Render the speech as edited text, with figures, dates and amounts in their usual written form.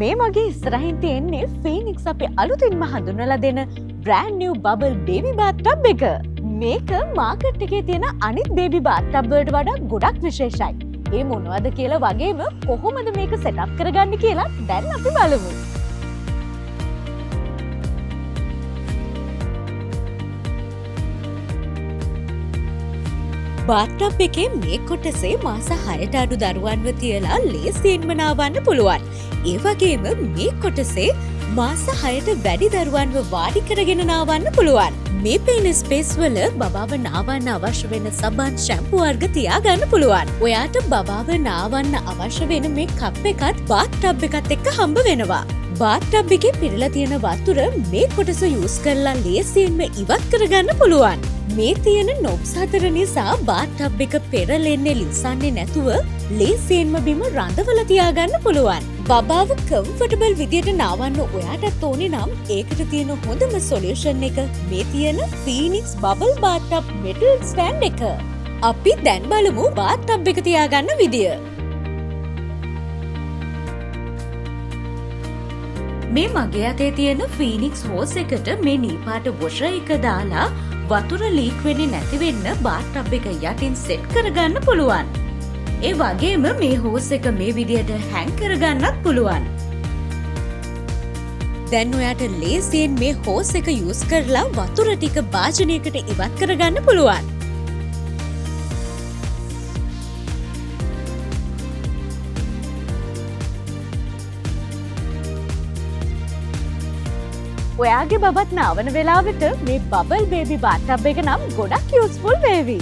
මේ මගේ ඉස්සරහින් තියෙන්නේ ෆීනික්ස් අපි අලුතින්ම හඳුන්වලා දෙන brand new bubble baby bathtub එක. මේක මාකට් එකේ තියෙන අනිත් baby bathtub වලට වඩා ගොඩක් විශේෂයි. ඒ මොනවද කියලා වගේම කොහොමද මේක set up කරගන්නේ කියලා දැන් අපි බලමු. බාත්ටබ් එකේ මේ කොටසේ මාස 6ට අඩු දරුවන්ව තියලා ලේසියෙන්ම නාවන්න පුළුවන්. ඒ වගේම මේ කොටසේ මාස 6ට වැඩි දරුවන්ව වාඩි කරගෙන නාවන්න පුළුවන්. මේ පේන ස්පේස් වල බබාව නාවන්න අවශ්‍ය වෙන සබන් ෂැම්පු වර්ග තියාගන්න පුළුවන්. ඔයාට බබාව නාවන්න අවශ්‍ය වෙන මේ කප් එකත් බාත්ටබ් එකත් එක්ක හම්බ වෙනවා. බාත්ටබ් එකේ පිරලා තියෙන වතුර මේ කොටස යූස් කරලා ලේසියෙන්ම ඉවත් කරගන්න පුළුවන්. මේ තියෙන නොබ්ස් හතර නිසා බාත්ටබ් එක පෙරලෙන්නේ ලිස්සන්නේ නැතුව ලේසියෙන්ම බිම රඳවලා තියාගන්න පුළුවන්. බබාව කම්ෆර්ටබල් විදියට නාවන්න ඔයාටත් ඕනේ නම් ඒකට තියෙන හොඳම සොලියුෂන් එක මේ තියෙන ෆීනික්ස් බබල් බාත්ටබ් මෙටල් ස්ටෑන්ඩ් එක. අපි දැන් බලමු බාත්ටබ් එක තියාගන්න විදිය. මේ මගේ අතේ තියෙන ෆීනික්ස් හෝස් එකට මේ නීපාට වොෂර් එක දාලා වතුර ලීක් වෙන්නේ නැති වෙන්න බාත්ටබ් එක යටින් සෙට් කරගන්න පුළුවන්. ඒ වගේම මේ හෝස් එක මේ විදියට හැං කරගන්නත් පුළුවන්. දැන් ඔයාට ලේසියෙන් මේ හෝස් එක යූස් කරලා වතුර ටික භාජනයකට ඉවත් කරගන්න පුළුවන්. ඔයාගේ බබත් නාවන වෙලාවට මේ බබල් බේබි බාත්ටබ් එක නම් ගොඩක් යූස්ෆුල් වේවි.